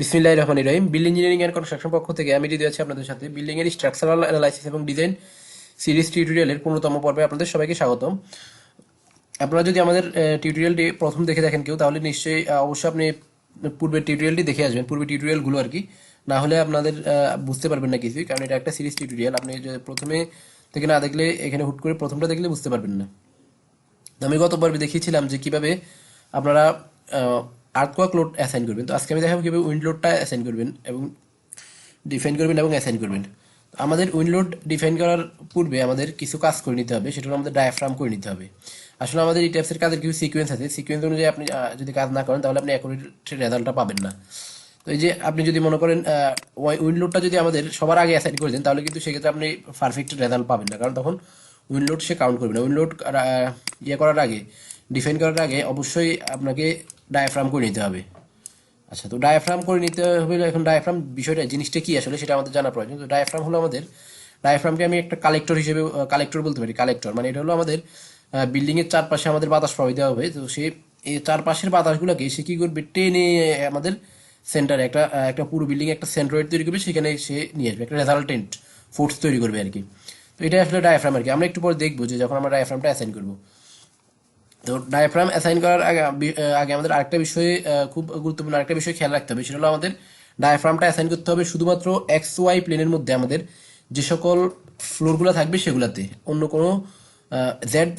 বিসমিল্লাহির রহমানির রহিম। Building engineering and construction পক্ষ থেকে আমি হৃদয় আছি আপনাদের সাথে। বিল্ডিং এর স্ট্রাকচারাল অ্যানালাইসিস এবং ডিজাইন সিরিজ টিউটোরিয়ালের 15তম পর্বে আপনাদের সবাইকে স্বাগতম। আপনারা যদি আমাদের টিউটোরিয়ালটি প্রথম দেখে দেখেন কেউ, তাহলে নিশ্চয়ই অবশ্যই আপনি পূর্বের টিউটোরিয়ালটি দেখে আসবেন, পূর্বের টিউটোরিয়ালগুলো আর কি। না হলে আপনাদের বুঝতে পারবেন না কিছুই, কারণ এটা একটা সিরিজ টিউটোরিয়াল। আপনি যে প্রথমে থেকে না দেখলে, এখানে হুট করে প্রথমটা দেখলে বুঝতে পারবেন না। আমি গত পর্বে দেখিয়েছিলাম যে কিভাবে আপনারা আর্থকোয়াক লোড অ্যাসাইন করবেন। তো আজকে আমি দেখাবো কিভাবে উইন্ড লোডটা অ্যাসাইন করবেন এবং ডিফাইন করবেন এবং অ্যাসাইন করবেন। আমাদের উইন্ড লোড ডিফাইন করার পূর্বে আমাদের কিছু কাজ করে নিতে হবে, সেটা হলো আমাদের ডায়াফ্রাম করে নিতে হবে। আসলে আমাদের এই টাইপসের কাজের কিছু সিকোয়েন্স আছে, সিকোয়েন্স অনুযায়ী আপনি যদি কাজ না করেন তাহলে আপনি অ্যাকুরেট রেজাল্টটা পাবেন না। তো এই যে আপনি যদি মনে করেন উইন্ড লোডটা যদি আমাদের সবার আগে অ্যাসাইন করে দেন, তাহলে কিন্তু সেক্ষেত্রে আপনি পারফেক্ট রেজাল্ট পাবেন না, কারণ তখন উইন্ড লোড সে কাউন্ট করবে না। উইন্ড লোড ইয়ে করার আগে, ডিফাইন করার আগে অবশ্যই আপনাকে ডায়াফ্রাম করে নিতে হবে। আচ্ছা, তো ডায়াফ্রাম করে নিতে হবে। এখন ডায়াফ্রাম বিষয়টা, জিনিসটা কি আসলে, সেটা আমাদের জানা প্রয়োজন। তো ডায়াফ্রাম হলো আমাদের, ডায়াফ্রামকে আমি একটা কালেক্টর হিসেবে কালেক্টর বলতে পারি। কালেক্টর মানে এটা হলো আমাদের বিল্ডিং এর চারপাশে আমাদের বাতাস প্রবাহিত হবে। তো সে এই চারপাশের বাতাসগুলোকে সে কি করবে, টেনে আমাদের সেন্টারে একটা একটা পুরো বিল্ডিং একটা সেন্ট্রয়েড তৈরি করবে, সেখানে সে নিয়ে আসবে, একটা রেজাল্টেন্ট ফোর্স তৈরি করবে আর কি। তো এটা আসলে ডায়াফ্রাম আর কি। আমরা একটু পরে দেখবো যে যখন আমরা ডায়াফ্রামটা অ্যাসাইন করবো। তো ডায়াফ্রাম অ্যাসাইন করার আগে আগে আমাদের আরেকটা বিষয়ে খুব গুরুত্বপূর্ণ আরেকটা বিষয় খেয়াল রাখতে হবে, সেটা হলো আমাদের ডায়াফ্রামটা অ্যাসাইন করতে হবে শুধুমাত্র এক্স ওয়াই প্লেনের মধ্যে। আমাদের যে সকল ফ্লোরগুলো থাকবে সেগুলোতে, অন্য কোনো জেড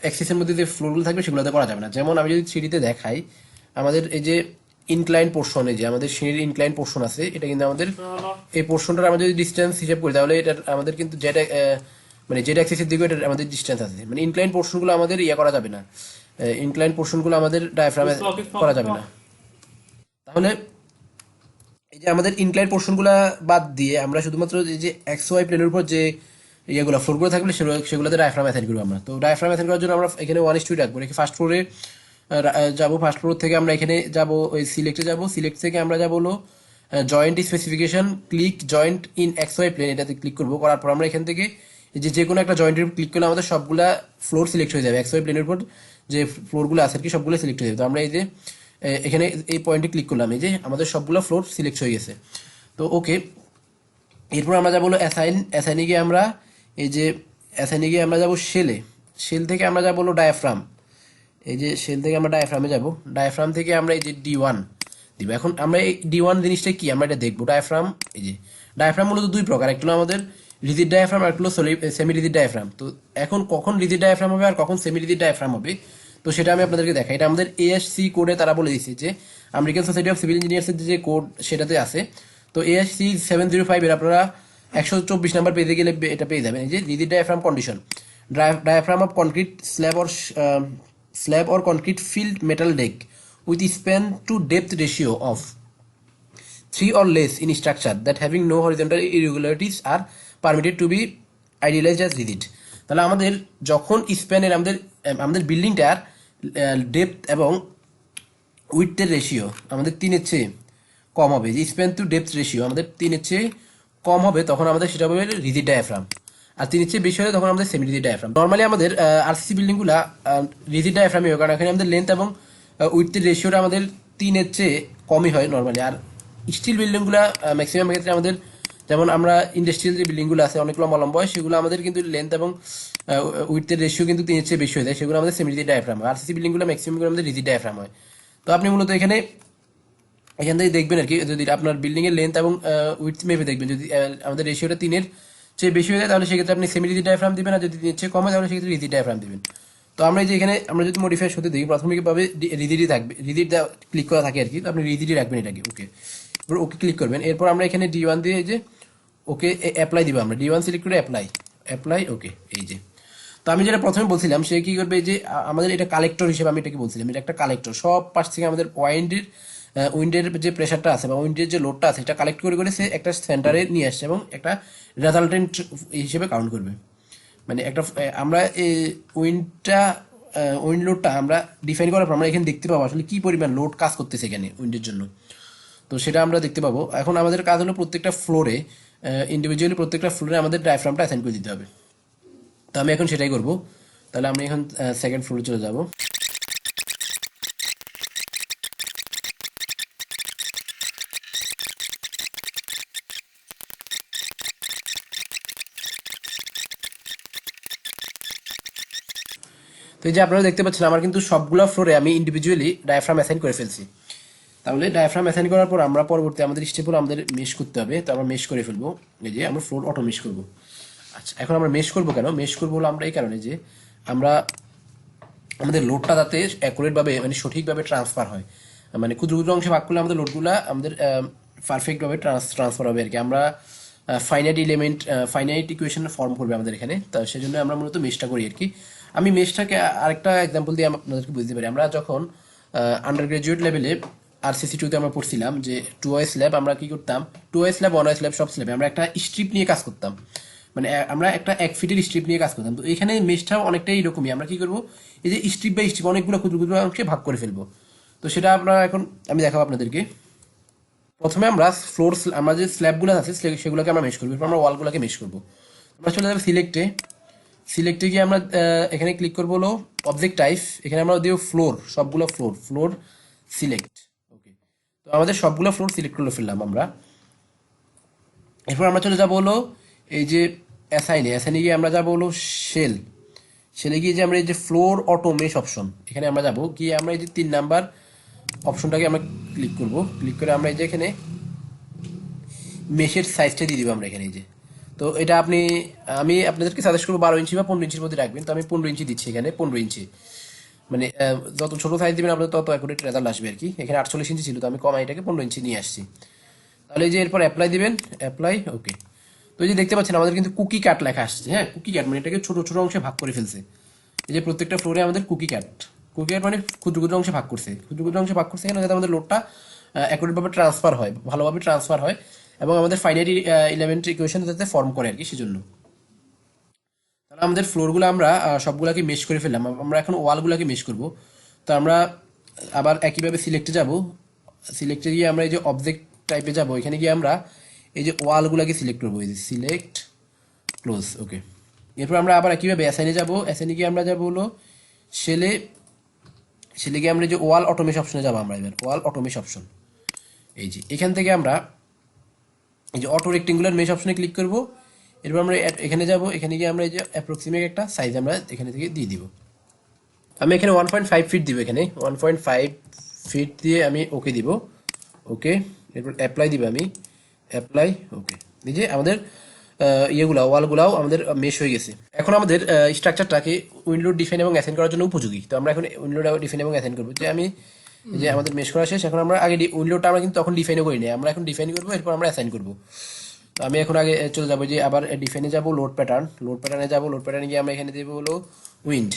অ্যাক্সিসের মধ্যে যে ফ্লোরগুলো থাকবে সেগুলোতে করা যাবে না। যেমন আমি যদি থ্রিডিতে দেখাই, আমাদের এই যে ইনক্লাইন পোর্শনে, যে আমাদের সিঁড়ির ইনক্লাইন পোর্শন আছে, এটা কিন্তু আমাদের এই পোর্শনটার আমরা যদি ডিস্টেন্স হিসাব করি, তাহলে এটা আমাদের কিন্তু জেড মানে জেড অ্যাক্সিসের দিকে এটা আমাদের ডিস্টেন্স আছে। মানে ইনক্লাইন পোর্শনগুলো আমাদের ইয়ে করা যাবে না, ইনক্লাইন পোর্শনগুলো আমাদের ডায়াফ্রামে করা যাবে না। তাহলে এই যে আমাদের ইনক্লাইন পোর্শনগুলো বাদ দিয়ে আমরা শুধুমাত্র এই যে এক্স ওয়াই প্লেনের উপর যে ইয়েগুলো ফ্লোরগুলো থাকবে সেগুলোতে ডায়াফ্রাম অ্যাসাইন করবো আমরা। তো ডায়াফ্রাম অ্যাসাইন করার জন্য আমরা এখানে 1:2 রাখবো, রেখে ফার্স্ট ফ্লোরে যাবো। ফার্স্ট ফ্লোর থেকে আমরা এখানে যাবো, ওই সিলেক্টে যাবো। সিলেক্ট থেকে আমরা যাবো হলো joint specification, click joint in X Y plane, এটাতে ক্লিক করবো। করার পর আমরা এখান থেকে যে কোনো একটা জয়েন্টের উপর ক্লিক করলে আমাদের সবগুলা ফ্লোর সিলেক্ট হয়ে যাবে। এক্স ওয়াই প্লেনের উপর যে ফ্লোরগুলো আছে আর কি, সবগুলো সিলেক্ট হয়ে যাবে। তো আমরা এই যে এখানে এই পয়েন্টে ক্লিক করলাম, এই যে আমাদের সবগুলো ফ্লোর সিলেক্ট হয়ে গেছে। তো ওকে, এরপর আমরা যাবো হলো অ্যাসাইনে গিয়ে আমরা এই যে অ্যাসাইনে গিয়ে আমরা যাবো শেলে। শেল থেকে আমরা যাবো হলো ডায়াফ্রাম। এই যে শেল থেকে আমরা ডায়াফ্রামে যাব। ডায়াফ্রাম থেকে আমরা এই যে D1 দিব। এখন আমরা এই D1 জিনিসটা কি আমরা এটা দেখবো। ডায়াফ্রাম, এই যে ডায়াফ্রাম মূলত দুই প্রকার, একটা হলো আমাদের রিজিড ডায়াফ্রাম আর একটা হলো সেমি রিজিড ডায়াফ্রাম। তো এখন কখন রিজিড ডায়াফ্রাম হবে আর কখন সেমি রিজিড ডায়াফ্রাম হবে, তো সেটা আমি আপনাদেরকে দেখাই। এটা আমাদের ASC কোডে তারা বলে দিয়েছে, যে আমেরিকান সোসাইটি অফ সিভিল ইঞ্জিনিয়ার্সের যে কোড সেটাতে আছে। তো ASC 705 এর আপনারা 124 নাম্বার পেজে গেলে এটা পেয়ে যাবেন। এই যে rigid diaphragm condition, diaphragm of concrete slab or concrete filled metal deck with span to depth ratio of 3 or less in structure that having no horizontal irregularities are permitted to be idealized as rigid. তাহলে আমাদের যখন স্প্যানের আমাদের বিল্ডিংটার depth এবং উইডথের ratio আমাদের 3-এর চেয়ে কম হবে, যে স্প্যান টু ডেপথ রেশিও আমাদের 3-এর চেয়ে কম হবে, তখন আমাদের সেটা হবে রিজিড ডায়াফ্রাম। আর 3-এর চেয়ে বেশি হলে তখন আমাদের সেমি রিজিড ডায়াফ্রাম। নর্মালি আমাদের আরসিসি বিল্ডিংগুলো রিজিড ডায়াফ্রামই হয়, কারণ এখানে আমাদের লেন্থ এবং উইডথের রেশিওটা আমাদের 3-এর চেয়ে কমই হয় নর্মালি। আর স্টিল বিল্ডিংগুলো ম্যাক্সিমাম ক্ষেত্রে আমাদের, যেমন আমরা ইন্ডাস্ট্রিয়াল যে বিল্ডিংগুলো আছে অনেক লম্বা লম্বা হয়, সেগুলো আমাদের কিন্তু লেন্থ এবং উইডথের রেশিও কিন্তু 3-এর চেয়ে বেশি হয়ে যায়, সেগুলো আমাদের সেমি রিজিড ডায়াফ্রাম হয়। আরসিসি বিল্ডিংগুলো ম্যাক্সিমাম আমাদের রিজিড ডায়াফ্রাম হয়। তো আপনি মূলত এখান থেকে দেখবেন আর কি, যদি আপনার বিল্ডিং এর লেন্থ এবং উইডথ মেপে দেখবেন, যদি আমাদের রেশিওটা 3-এর চেয়ে বেশি হয়ে যায়, তাহলে সেক্ষেত্রে আপনি সেমি রিজিড ডায়াফ্রাম দিবেন, আর যদি 3-এর চেয়ে কম হয় তাহলে সেক্ষেত্রে রিজিড ডায়াফ্রাম দিবেন। তো আমরা যে এখানে আমরা যদি মডিফাই হতে দিই, প্রাথমিকভাবে রিজিডই থাকবে, রিজিড ক্লিক করা থাকে আর কি। তো আপনি রিজিডই রাখবেন এটাকে। ওকে, এবার ওকে ক্লিক করবেন। এরপর আমরা এখানে D1 দিয়ে এই যে ওকে অ্যাপ্লাই দিব। আমরা D1 সিলেক্ট করে অ্যাপ্লাই ওকে। এই যে, তো আমি যেটা প্রথমে বলছিলাম, সে কি করবে, যে আমাদের এটা কালেক্টর হিসেবে আমি এটাকে বলছিলাম, এটা একটা কালেক্টর। সব পাশ থেকে আমাদের উইন্ডের যে প্রেশারটা আছে বা উইন্ডের যে লোডটা আছে, এটা কালেক্ট করে সে একটা সেন্টারে নিয়ে আসছে এবং একটা রেজাল্টেন্ট হিসেবে কাউন্ট করবে। মানে একটা আমরা এই উইন্ড লোডটা আমরা ডিফাইন করার পর আমরা এখানে দেখতে পাবো আসলে কি পরিমাণ লোড কাজ করতেছে এখানে উইন্ডের জন্য। তো সেটা আমরা দেখতে পাবো। এখন আমাদের কাজ হলো প্রত্যেকটা ফ্লোরে ইন্ডিভিজুয়ালি প্রত্যেকটা ফ্লোরে আমাদের ডায়াফ্রামটা অ্যাসাইন করে দিতে হবে। তো আমি এখন সেটাই করব। তাহলে আমি এখন সেকেন্ড ফ্লোরে চলে যাব। এই যে আপনারা দেখতে পাচ্ছেন আমার কিন্তু সবগুলো ফ্লোরে আমি ইন্ডিভিজুয়ালি ডায়াফ্রাম অ্যাসাইন করে ফেলছি। তাহলে ডায়াফ্রাম অ্যাসাইন করার পর আমরা পরবর্তী আমাদের স্টেপ হলো আমাদের মেশ করতে হবে। তো আমরা মেশ করে ফেলবো, এই যে আমরা ফ্লোর অটো মেশ করবো। আচ্ছা, এখন আমরা মেশ করবো কেন? মেশ করবো হলো আমরা এই কারণে যে আমরা আমাদের লোডটা যাতে অ্যাকুরেটভাবে মানে সঠিকভাবে ট্রান্সফার হয়, মানে ক্ষুদ্র ক্ষুদ্র অংশে ভাগ করলে আমাদের লোডগুলো আমাদের পারফেক্টভাবে ট্রান্সফার হবে আর কি। আমরা finite element finite equation form করবে আমাদের এখানে, তো সেজন্য আমরা মূলত মেশটা করি আর কি। আমি মেশটাকে আরেকটা এক্সাম্পল দিয়ে আপনাদেরকে বুঝতে পারি। আমরা যখন আন্ডার গ্রাজুয়েট লেভেলে RCC 2-তে আমরা পড়ছিলাম যে 2 স্ল্যাব, আমরা কি করতাম 2 স্ল্যাব 1 স্ল্যাব সব স্ল্যাবে আমরা একটা স্ট্রিপ নিয়ে কাজ করতাম, মানে আমরা একটা 1 ফিটের স্ট্রিপ নিয়ে কাজ করতাম। তো এখানে মেশটাও অনেকটাই এরকমই, আমরা কি করবো এই যে স্ট্রিপ বাই স্ট্রিপ অনেকগুলো ক্ষুদ্র ক্ষুদ্র অংশে ভাগ করে ফেলবো। তো সেটা আমরা এখন আমি দেখাবো আপনাদেরকে। প্রথমে আমরা ফ্লোর আমরা যে স্ল্যাবগুলো আছে সেগুলোকে আমরা মেশ করবো, এরপর আমরা ওয়ালগুলোকে মেশ করবো। আমরা চলে যাবো সিলেক্টে গিয়ে আমরা এখানে ক্লিক করবো হলো অবজেক্ট টাইপ, এখানে আমরা দিব ফ্লোর, সবগুলো ফ্লোর সিলেক্ট। ওকে, তো আমাদের সবগুলো ফ্লোর সিলেক্ট করে ফেললাম আমরা। এরপর আমরা চলে যাবো হলো এই যে অ্যাসাইনে গিয়ে আমরা যাবো হলো সেলে গিয়ে যে আমরা এই যে ফ্লোর অটো মেশ অপশন, এখানে আমরা যাবো গিয়ে আমরা এই যে 3 নাম্বার অপশনটাকে আমরা ক্লিক করবো। ক্লিক করে আমরা এই যে এখানে মেশের সাইজটা দিয়ে দিব আমরা এখানে এই যে। তো এটা আমি আপনাদেরকে সাজেস্ট করবো 12 ইঞ্চি বা 15 ইঞ্চির মধ্যে রাখবেন। তো আমি 15 ইঞ্চি দিচ্ছি এখানে, 15 ইঞ্চি, মানে যত ছোট সাইজ দিবেন আপনাদের তত অ্যাকুরেট রেজাল্ট আসবে আর কি। এখানে 48 ইঞ্চি ছিল, তো আমি কমাই এটাকে 15 ইঞ্চি নিয়ে আসছি। তাহলে এই যে এরপর অ্যাপ্লাই দিবেন, অ্যাপ্লাই। ওকে, তো এই যে দেখতে পাচ্ছেন আমাদের কিন্তু কুকি কাট লেখা আসছে। হ্যাঁ, কুকি কাট মানে এটাকে ছোট ছোট অংশে ভাগ করে ফেলছে। এই যে প্রত্যেকটা ফ্লোরে আমাদের কুকি কাট মানে ক্ষুদ্র ক্ষুদ্র অংশে ভাগ করছে, কেন? যাতে আমাদের লোডটা অ্যাকুরেটভাবে ট্রান্সফার হয়, ভালোভাবে ট্রান্সফার হয়, এবং আমাদের ফাইনাইট এলিমেন্ট ইকুয়েশন যাতে ফর্ম করে আর কি, সেজন্য। তাহলে আমাদের ফ্লোরগুলো আমরা সবগুলোকে মেশ করে ফেললাম। আমরা এখন ওয়ালগুলোকে মেশ করব। তো আমরা আবার একইভাবে সিলেক্টে গিয়ে আমরা এই যে অবজেক্ট টাইপে যাব, এখানে গিয়ে আমরা এই যে ওয়ালগুলোকে সিলেক্ট করবো, এই যে সিলেক্ট ক্লোজ। ওকে, এরপর আমরা আবার একইভাবে অ্যাসাইনে গিয়ে আমরা যাবো হলো সেলে গিয়ে আমরা যে ওয়াল অটোমেশ অপশনে যাবো। আমরা এবার ওয়াল অটোমেশ অপশন, এই যে এখান থেকে আমরা এই যে অটো রেক্টেঙ্গুলার মেশ অপশনে ক্লিক করব। এরপর আমরা এখানে যাব, এখানে গিয়ে আমরা এই যে অ্যাপ্রক্সিমেট একটা সাইজ আমরা এখানে থেকে দিয়ে দিব। আমি এখানে 1.5 ফিট দিব, এখানে 1.5 ফিট দিয়ে আমি ওকে দিব। ওকে, এরপর অ্যাপ্লাই দিব আমি, অ্যাপ্লাই। ওকে, এই যে আমাদের ওয়ালগুলাও আমাদের মেশ হয়ে গেছে। এখন আমাদের স্ট্রাকচারটাকে উইন্ডো ডিফাইন এবং অ্যাসাইন করার জন্য উপযোগী। তো আমরা এখন উইন্ডোটা ডিফাইন এবং অ্যাসাইন করবো। যে আমি যে আমাদের মেশ করা শেষ, এখন আমরা আগে উইন্ডোটা আমরা কিন্তু তখন ডিফাইনও করি না, আমরা এখন ডিফাইন করবো, এরপর আমরা অ্যাসাইন করবো। তো আমি এখন আগে চলে যাবো যে আবার ডিফাইনে যাবো, লোড প্যাটার্নে যাবো। লোড প্যাটার্নে গিয়ে আমরা এখানে দেবো হলো উইন্ড,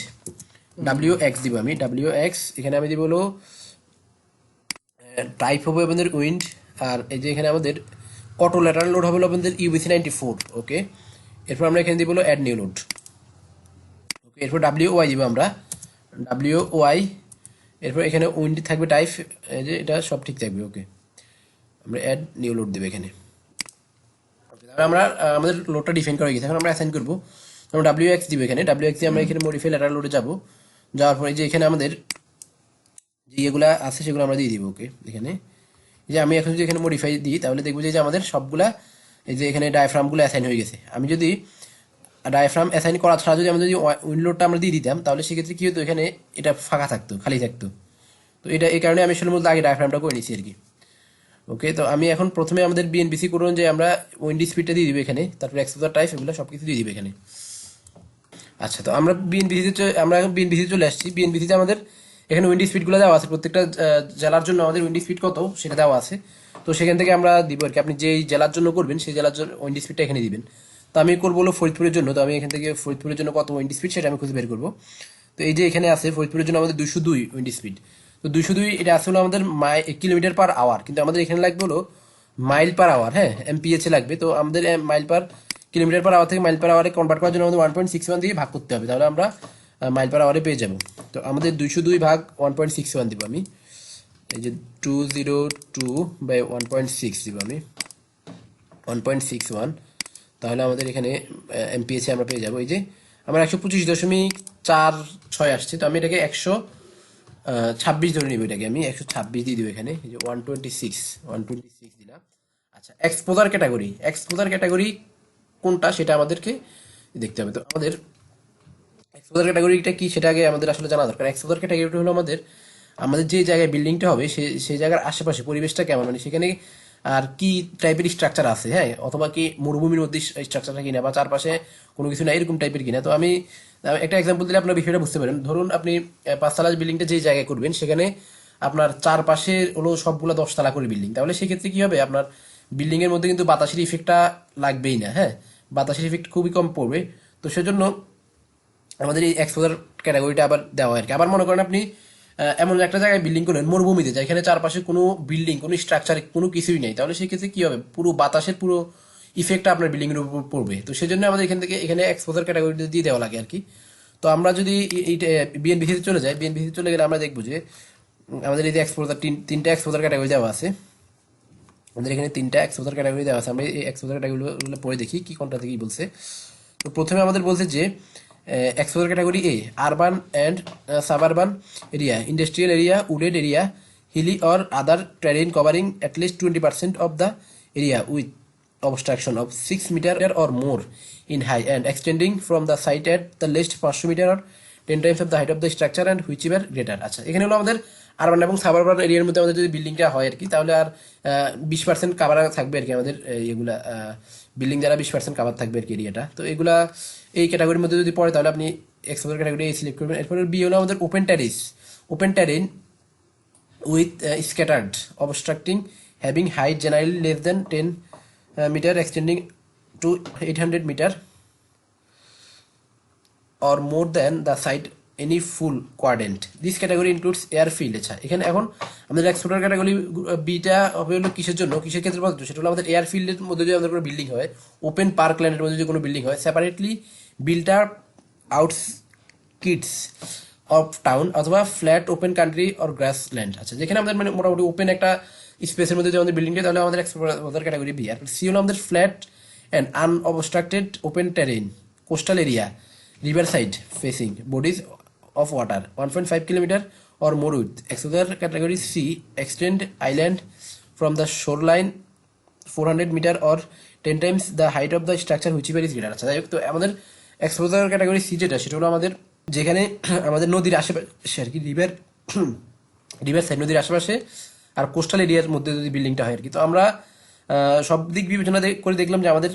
WX দিব আমি, WX। এখানে আমি দিব হলো টাইপ হবে আমাদের উইন্ড। আর এই যে এখানে আমাদের অটো ল্যাটারাল লোড হবে আমাদের UBC 94। ওকে, এরপর আমরা এখানে দিব হলো অ্যাড নিউ লোড। ওকে, এরপর WY দিব আমরা, WY। এরপর এখানে উইন্ড থাকবে টাইপ, এই যে এটা সব ঠিক থাকবে। ওকে, আমরা অ্যাড নিউ লোড দেবো এখানে। তাহলে আমরা আমাদের লোডটা ডিফাইন করা গেছে। এখন আমরা অ্যাসাইন করবো, আমরা WX দিব এখানে। WX দিয়ে আমরা এখানে মডিফাই ল্যাটারাল লোডে যাবো। যাওয়ার পরে যে এখানে আমাদের যে ইয়েগুলা আছে সেগুলো আমরা দিয়ে দিব। ওকে, এখানে যে আমি এখন যদি এখানে মডিফাই দিই, তাহলে দেখবো যে আমাদের সবগুলা এই যে এখানে ডায়াফ্রামগুলো অ্যাসাইন হয়ে গেছে। আমি যদি ডায়াফ্রাম অ্যাসাইন করা ছাড়া যদি আমরা যদি উইন্ডোটা আমরা দিয়ে দিতাম, তাহলে সেক্ষেত্রে কি হতো, এখানে এটা ফাঁকা থাকতো, খালি থাকতো। তো এটা এই কারণে আমি আসলে মূলত আগে ডায়াফ্রামটা করে নিচ্ছি আর কি। ওকে, তো আমি এখন প্রথমে আমাদের BNBC করুন যে আমরা উইন্ড স্পিডটা দিয়ে দিব এখানে, তারপর এক্সপোজার টাইপ এগুলো সব কিছু দিয়ে দিব এখানে। আচ্ছা, তো আমরা বিএনবিসি চলে আসছি। বিএনবিসিতে আমাদের এখানে উইন্ড স্পিডগুলো দেওয়া আছে, প্রত্যেকটা জেলার জন্য আমাদের উইন্ড স্পিড কত সেটা দেওয়া আছে। তো সেখান থেকে আমরা দিব আর কি, আপনি যেই জেলার জন্য করবেন সেই জেলার জন্য উইন্ড স্পিডটা এখানে দিবেন। তো আমি করবো হলো ফরিদপুরের জন্য। তো আমি এখান থেকে ফরিদপুরের জন্য কত উইন্ড স্পিড সেটা আমি খুঁজে বের করবো। তো এই যে এখানে আছে ফরিদপুরের জন্য আমাদের 202 উইন্ড স্পিড। তো 202 এটা আসলে আমাদের কিলোমিটার পার আওয়ার, কিন্তু আমাদের এখানে লাগবে হলো মাইল পার আওয়ার। হ্যাঁ, MPH লাগবে। তো আমাদের কিলোমিটার পার আওয়ার থেকে মাইল পার আওয়ারে কনভার্ট করার জন্য আমাদের 1.61 দিয়ে ভাগ করতে হবে, তাহলে আমরা মাইল পার আওয়ারে পেয়ে যাব। তো আমাদের 202 ভাগ 1.61 দিব আমি, এই যে 202/1.6 দিব আমি, 1.61। তাহলে আমাদের এখানে MPH আমরা পেয়ে যাবো। এই যে আমার 125.46 আসছে। তো আমি এটাকে 126 ধরে নিব, এটাকে আমি 126 দিয়ে দিব এখানে। এই যে 126 দিলাম। আচ্ছা, এক্সপোজার ক্যাটাগরি কোনটা সেটা আমাদেরকে দেখতে হবে। তো আমাদের এক্সপোজার ক্যাটাগরিটা কি সেটা আগে আমাদের আসলে জানা দরকার। এক্সপোজার ক্যাটাগরিটা হলো আমাদের আমাদের যে জায়গায় বিল্ডিংটা হবে সেই জায়গার আশেপাশে পরিবেশটা কেমন, মানে সেখানে আর কি টাইপের স্ট্রাকচার আছে, হ্যাঁ, অথবা কি মরুভূমির মধ্যে স্ট্রাকচারটা কিনা বা চারপাশে কোনো কিছু না এরকম টাইপের কিনা। তো আমি একটা এক্সাম্পল দিলে আপনার বিষয়টা বুঝতে পারেন। ধরুন আপনি পাঁচতলা বিল্ডিংটা যেই জায়গায় করবেন সেখানে আপনার চারপাশে হলো সবগুলো 10 তলা করে বিল্ডিং, তাহলে সেক্ষেত্রে কি হবে, আপনার বিল্ডিং এর মধ্যে কিন্তু বাতাসের ইফেক্টটা লাগবেই না, হ্যাঁ, বাতাসের ইফেক্ট খুবই কম পড়বে। তো সেজন্য আমাদের এই এক্সপোজার ক্যাটাগরিটা আবার দেওয়া আর কি। আবার মনে করেন আপনি এমন একটা জায়গায় বিল্ডিং করলেন মরুভূমিতে, যেখানে চারপাশে কোনো বিল্ডিং কোনো স্ট্রাকচার কোনো কিছুই নেই, তাহলে সেক্ষেত্রে কি হবে, পুরো বাতাসের পুরো ইফেক্টটা আপনার বিল্ডিং এর উপর পড়বে। তো সেজন্য আমাদের এখান থেকে এখানে এক্সপোজার ক্যাটাগরিটা দিয়ে দেওয়া লাগে আর কি। তো আমরা যদি এই বিএনবিসিতে চলে যাই, বিএনবিসিতে চলে গেলে আমরা দেখবো যে আমাদের এই যে এক্সপোজার তিনটা এক্সপোজার ক্যাটাগরি দেওয়া আছে। আমাদের এখানে তিনটা এক্সপোজার ক্যাটাগরি দেওয়া আছে। আমরা এই এক্সপোজার ক্যাটাগরিগুলো পড়ে দেখি কি কোনটা থেকে কি বলছে। তো প্রথমে আমাদের বলছে যে exposure category A, urban and suburban area, industrial area, wooded area, hilly or other terrain covering at least 20% of the area with obstruction of 6 meter or more in height and extending from the site at the least 500 meter or 10 times of the height of the structure and whichever greater। আচ্ছা, এখানে হলো আমাদের urban এবং suburban এরিয়ার মধ্যে আমাদের যদি বিল্ডিংটা হয় আর কি, তাহলে আর 20% কাভার থাকবে আর কি আমাদের এগুলা বিল্ডিং যারা 20% কাভার থাকবে আর কি এরিয়াটা। তো এগুলা এই ক্যাটাগরির মধ্যে যদি পড়ে তাহলে আপনি এক্সপোজার ক্যাটাগরি সিলেক্ট করবেন। এরপরে বি হলো আমাদের open terrace, open terrain with scattered obstructing having height generally less than 10 meter extending to 800 meter or more than the site any full quadrant, this category includes airfield। আচ্ছা, এখানে এখন আমাদের exporter category beta হবে হলো কিসের জন্য, কিসের ক্ষেত্রে বলতো, সেটা হলো আমাদের এয়ারফিল্ডের মধ্যে যদি আমাদের কোনো বিল্ডিং হয়, ওপেন পার্ক ল্যান্ডের মধ্যে যদি কোনো বিল্ডিং হয়, separately built up outskirts of town অথবা flat open country or grassland. আচ্ছা, যেখানে আমাদের মানে মোটামুটি ওপেন একটা স্পেসের মধ্যে যদি আমাদের বিল্ডিংটা, তাহলে আমাদের এক্সপোজার ক্যাটাগরি বি। আর সি হলো আমাদের flat and unobstructed open terrain, coastal area, river side facing bodies of water 1.5 kilometer or more width। exposure category C, extend island from the shoreline 400 meter or 10 times the height of the structure whichever is greater। আচ্ছা, যাই হোক, তো আমাদের exposure category C যেটা, সেটা হলো আমাদের যেখানে আমাদের নদীর আশেপাশে আর কি, রিভার সাইড নদীর আশেপাশে আর কোস্টাল এরিয়ার মধ্যে যদি বিল্ডিংটা হয় আর কি। তো আমরা সব দিক বিবেচনা করে দেখলাম যে আমাদের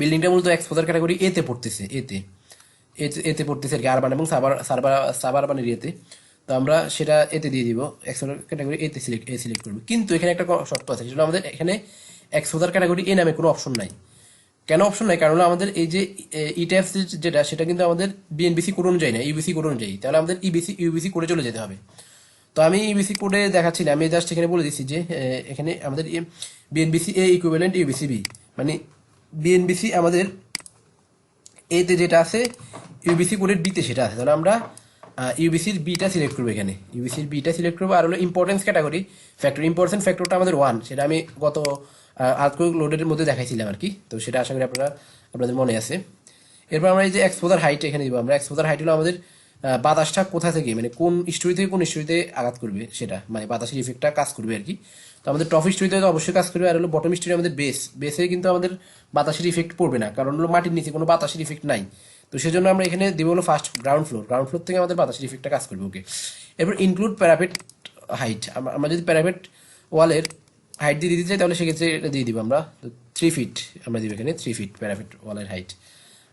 বিল্ডিংটা মূলত এক্সপোজার ক্যাটাগরি এতে পড়তেছে, এতে পড়তেছে আর কি, আরবান এবং সাবারবান এরিয়াতে। তো আমরা সেটা এতে দিয়ে দিব, এক্সপোজার ক্যাটাগরি এতে সিলেক্ট করবো। কিন্তু এখানে একটা শর্ত আছে, সেটা আমাদের এখানে এক্সপোজার ক্যাটাগরি এ নামে কোনো অপশন নাই। কেন অপশন নাই? কারণ আমাদের এই যে ইট্যাবস যেটা, সেটা কিন্তু আমাদের বিএনবিসি কোড অনুযায়ী না, ইউবিসি কোড অনুযায়ী। তাহলে আমাদের ইউবিসি কোডে চলে যেতে হবে। তো আমি ইউবিসি কোডে দেখাচ্ছি না, আমি জাস্ট এখানে বলে দিচ্ছি যে এখানে আমাদের বিএনবিসি এ ইকুইভ্যালেন্ট ইউবিসি বি, মানে বিএনবিসি আমাদের এতে যেটা আছে ইউবিসি কোডের বিতে সেটা আছে। তাহলে আমরা ইউবিসির বিটা সিলেক্ট করবো, এখানে ইউবিসির বিটা সিলেক্ট করবো। আর হলো ইম্পর্টেন্স ক্যাটাগরি ফ্যাক্টর, ইম্পর্টেন্স ফ্যাক্টরটা আমাদের 1, সেটা আমি গত আর্থকুয়েক লোডের মধ্যে দেখাইছিলাম আর কি। তো সেটা আশা করি আপনাদের মনে আছে। এরপর আমরা এই যে এক্সপোজার হাইট এখানে দিব। আমরা এক্সপোজার হাইট হলো আমাদের বাতাসটা কোথা থেকে, মানে কোন স্টোরি থেকে কোন স্টোরিতে আঘাত করবে সেটা, মানে বাতাসের ইফেক্টটা কাজ করবে আর কি। তো আমাদের টপ স্টোরিতে তো অবশ্যই কাজ করবে। আর হলো বটম স্টোরি আমাদের বেসে কিন্তু আমাদের বাতাসের ইফেক্ট পড়বে না, কারণ হলো মাটির নিচে কোনো বাতাসের ইফেক্ট নাই। তো সেজন্য আমরা এখানে দিব হলো ফার্স্ট গ্রাউন্ড ফ্লোর থেকে আমাদের বাতাসের ইফেক্টটা কাজ করবে। ওকে, এরপর ইনক্লুড প্যারাপেট হাইট। আমরা যদি প্যারাপেট ওয়ালের হাইট দিয়ে দিতে চাই, তাহলে সেক্ষেত্রে এটা দিয়ে দিব আমরা 3 ফিট, আমরা দিব এখানে 3 ফিট প্যারাপেট ওয়ালের হাইট।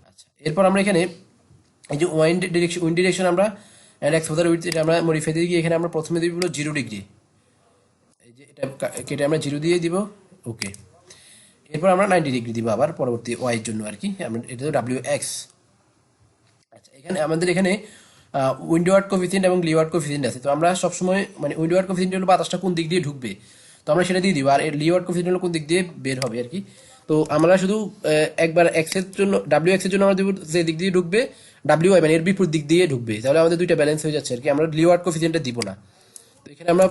আচ্ছা, এরপর আমরা এখানে এই যে উইন্ড ডিরেকশন আমরা এক্সপোজার উইথ এটা আমরা মডিফাই দিয়ে গিয়ে এখানে আমরা প্রথমে দিব 0 ডিগ্রি, এই যে এটা কেটে আমরা 0 দিয়ে দিব। ওকে, এরপর আমরা 90 ডিগ্রি দিব আবার পরবর্তী ওয়াই এর জন্য আর কি, আমরা এটা তো ডাব্লিউ এক্স। আচ্ছা, এখানে আমাদের এখানে উইন্ডওয়ার্ড কোফিসিয়েন্ট এবং লিওয়ার্ড কোফিসিয়েন্ট আছে। তো আমরা সবসময় মানে উইন্ডওয়ার্ড কোফিসিয়েন্ট হলো বাতাসটা কোন দিক দিয়ে ঢুকবে, তো আমরা সেটা দিয়ে দিব। আর লিওয়ার্ড কোফিসিয়েন্ট হলো কোন দিক দিয়ে বের হবে আর কি। তো আমরা শুধু একবার এক্স এর জন্য ডাব্লিউ এক্স এর জন্য আমরা দিব যে দিক দিয়ে ঢুকবে, ডাব্লিউ ওয়াই মানে এর বিপরীত দিক দিয়ে ঢুকবে, তাহলে আমাদের দুইটা ব্যালেন্স হয়ে যাচ্ছে আর কি। আমরা লিওয়ার্ড কোফিসিয়েন্টটা দিব না, তো এখানে আমরা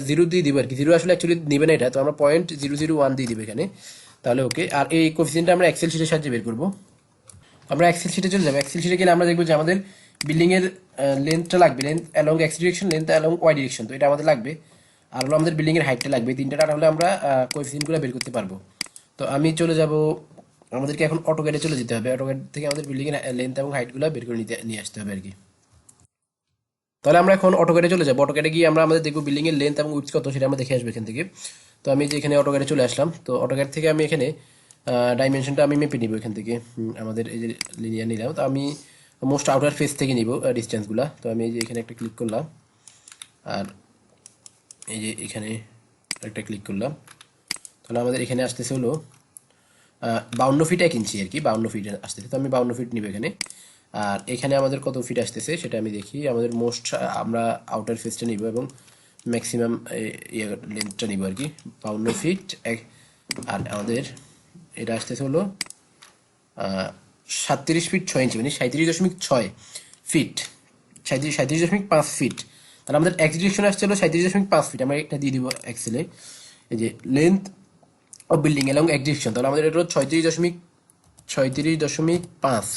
0 দিয়ে দিব আর কি। 0 আসলে অ্যাকচুয়ালি নিবে না এটা, তো আমরা 0.001 দিয়ে দিব এখানে, তাহলে ওকে। আর এই কোফিসিয়েন্টটা আমরা এক্সেল শিটের সাহায্যে বের করবো। আমরা এক্সেল শিটে চলে যাবো। এক্সেল শিটে গেলে আমরা দেখবো যে আমাদের বিল্ডিং এর লেন্থটা লাগবে, length along X direction, length along Y direction, তো এটা আমাদের লাগবে। আর হলো আমাদের বিল্ডিং এর হাইটটা লাগবে, তিনটা হলে আমরা কোএফিসিয়েন্টগুলো বের করতে পারবো। তো আমি চলে যাব আমাদেরকে এখন অটোক্যাডে চলে যেতে হবে। অটোক্যাড থেকে আমাদের বিল্ডিং এর লেন্থ এবং হাইটগুলো বের করে নিয়ে আসতে হবে আর কি। তাহলে আমরা এখন অটোক্যাডে চলে যাবো। অটোক্যাডে গিয়ে আমরা আমাদের দেখবো বিল্ডিং এর লেন্থ এবং উইডথ কত, সেটা আমরা দেখে আসবো এখান থেকে। তো আমি যে এখানে অটোক্যাডে চলে আসলাম, তো অটোক্যাড থেকে আমি এখানে ডাইমেনশনটা আমি মেপে নিব এখান থেকে। আমাদের এই যে লিনিয়ার নিলাম, তো আমি মোস্ট আউটার ফেস থেকে নিব ডিস্টেন্সগুলো। তো আমি এই যে এখানে একটা ক্লিক করলাম, আর এই যে এখানে একটা ক্লিক করলাম। তাহলে আমাদের এখানে আসতেছে হলো 52 ফিট 1 ইঞ্চি আর কি, 52 ফিট আসতেছে। তো আমি 52 ফিট নিব এখানে। আর এখানে আমাদের কত ফিট আসতেছে সেটা আমি দেখি। আমাদের মোস্ট আমরা আউটার ফেসটা নিব এবং ম্যাক্সিমাম লেন্থটা নিব আর কি, 52 ফিট। আর আমাদের এটা আসতেছে হলো 37 ফিট 6 ইঞ্চি, মানে 37.6 ফিট, 37.5 ফিট। তাহলে আমাদের এক্স ডিরেকশন আসছে হলো 37.5 ফিট। আমরা এটা দিয়ে দিব এক্সেলে, এই যে length of building along x direction. তাহলে আমাদের এটা হলো 36.5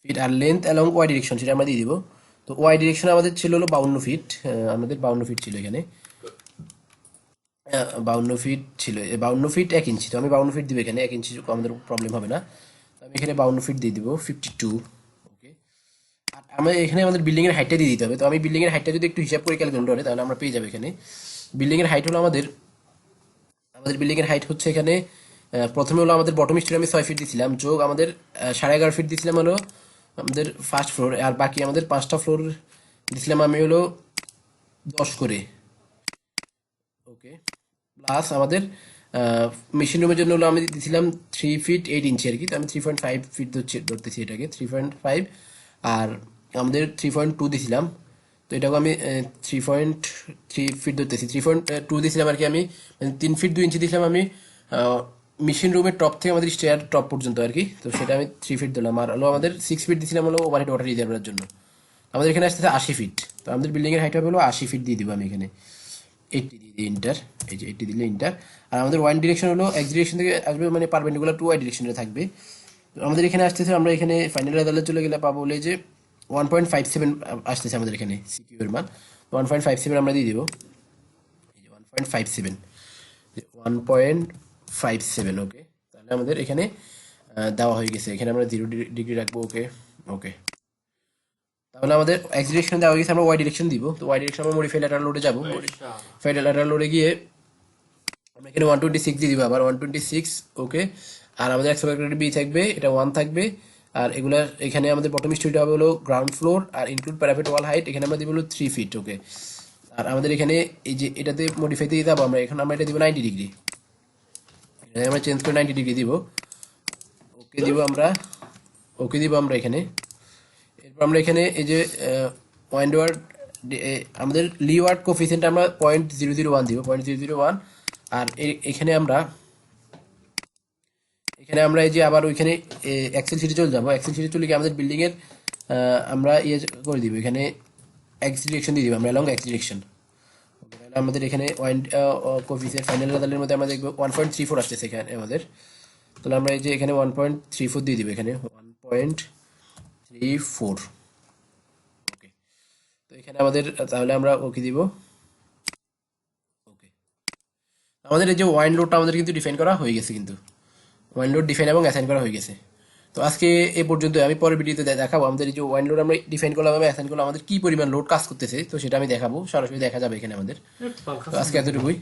ফিট। আর লেন্থ অ্যালং ওয়াই ডিরেকশন সেটা আমরা দিয়ে দিব। তো ওয়াই ডিরেকশন আমাদের ছিল হলো 52 ফিট। আমাদের 52 ফিট ছিল এখানে, 52 ফিট ছিল, 52 ফিট 1 ইঞ্চি। তো আমি 52 ফিট দিব এখানে, 1 ইঞ্চি আমাদের প্রবলেম হবে না। তো আমি এখানে 52 ফিট দিয়ে দিব, 52। ওকে। আর আমরা এখানে আমাদের বিল্ডিং এর হাইটটা দিয়ে দিতে হবে। তো আমি বিল্ডিং এর হাইটটা যদি একটু হিসাব করে ক্যালকুলেট করি তাহলে আমরা পেয়ে যাবো এখানে। বিল্ডিং এর হাইট হলো আমাদের বিল্ডিং এর হাইট হচ্ছে এখানে, প্রথমে হলো আমাদের বটম স্টোরে আমি 6 ফিট দিয়েছিলাম, যোগ আমাদের 11.5 ফিট দিয়েছিলাম হলো আমাদের ফার্স্ট ফ্লোর। আর বাকি আমাদের 5টা ফ্লোর দিয়েছিলাম আমি হলো 10 করে। ওকে। প্লাস আমাদের মেশিন রুমের জন্য হলো আমি দিয়েছিলাম 3 ফিট 8 ইঞ্চি আর কি। তো আমি 3.5 ফিট ধরতেছি এটাকে, 3.5। আর আমাদের 3.2 দিয়েছিলাম, তো এটাকে আমি 3.3 ফিট ধরতেছি। 3.2 দিয়েছিলাম আর কি আমি, 3 ফিট 2 ইঞ্চি দিয়েছিলাম আমি মেশিন রুমের টপ থেকে আমাদের স্টেয়ার টপ পর্যন্ত আর কি। তো সেটা আমি 3 ফিট দিলাম। আর হলো আমাদের 6 ফিট দিয়েছিলাম হলো ওভারহেড ওয়াটার রিজার্ভারের জন্য। আমাদের এখানে আসতেছে 80 ফিট। তো আমাদের বিল্ডিং এর হাইট হবে হলো 80 ফিট দিয়ে দিব আমি এখানে। 80 দিয়ে দিই ইন্টার, এই যে 80 দিলে ইন্টার। আর আমাদের ওয়ান ডিরেকশন হলো এক্স ডিরেকশন থেকে আসবে, মানে পারপেন্ডিকুলার টু ওয়াই ডিরেকশনে থাকবে। তো আমাদের এখানে আসতেছে, আমরা এখানে ফাইনাল রেজাল্টে চলে গেলে পাবো বলে যে 1.57 আসতেছে আমাদের এখানে সিকিউ এর মান। 1.57 আমরা দিয়ে দিব, এই যে 1.57, 1.57। ওকে। তাহলে আমাদের এখানে দেওয়া হয়ে গেছে। এখানে আমরা 0 ডিগ্রি রাখবো। ওকে। ওকে। তাহলে আমাদের এক্স ডিরেকশন দেওয়া হয়ে গেছে, আমরা ওয়াই ডিরেকশন দিব। তো ওয়াই ডিরেকশন আমরা মডিফাই ল্যাটারাল লোডে যাবো। মডিফাই ল্যাটারাল লোডে গিয়ে আমরা এখানে 126 দিয়ে দিব, আবার 126। ওকে। আর আমাদের অ্যাক্সেলারেটর বি থাকবে, এটা 1 থাকবে। আর এগুলা এখানে আমাদের বটম স্টোরিটা হবে হলো গ্রাউন্ড ফ্লোর, আর ইনক্লুড প্যারাপেট ওয়াল হাইট এখানে আমরা দিব হলো 3 ফিট। ওকে। আর আমাদের এখানে এই যে এটাতে মডিফাই দিয়ে যাবো আমরা, এখন আমরা এটা দিব 90 ডিগ্রি, আমরা চেঞ্জ করে 90 ডিগ্রি দিব। ওকে দিব আমরা, ওকে দিব আমরা এখানে। এরপর আমরা এখানে এই যে ওয়াইন্ডওয়ার্ড, আমাদের লিওয়ার্ড কোফিসিয়েন্ট আমরা 0.001 দিব, 0.001। আর এখানে আমরা এই যে আবার ওইখানে এক্সেল শিটে চলে যাবো। এক্সেল শিটে চলে গিয়ে আমাদের বিল্ডিং এর আমরা ইয়ে করে দিব, এখানে এক্স ডিরেকশন দিয়ে দিব আমরা, লং এক্স ডিরেকশন। আমাদের এখানে ওয়াইন্ড কোফিসিয়েন্ট ফাইনাল রেজাল্টের মধ্যে আমরা দেখবো 1.34 আসতেছে এখানে আমাদের। তাহলে আমরা এই যে এখানে 1.34 দিয়ে দিব, এখানে 1.34। ওকে। তো এখানে আমাদের তাহলে আমরা ওকে দিব। ওকে। আমাদের এই যে ওয়াইন লোডটা আমাদের কিন্তু ডিফাইন করা হয়ে গেছে, কিন্তু ওয়াইন লোড ডিফাইন এবং অ্যাসাইন করা হয়ে গেছে। তো আজকে এ পর্যন্ত। আমি পরের ভিডিওতে দেখাবো আমাদের এই যে ওয়াইন লোড আমরা ডিফাইন করলাম এবং অ্যাসাইন করলাম, আমাদের কি পরিমাণ লোড কাজ করতেছে। তো সেটা আমি দেখাবো, সরাসরি দেখা যাবে এখানে আমাদের। তো আজকে এতটুকুই।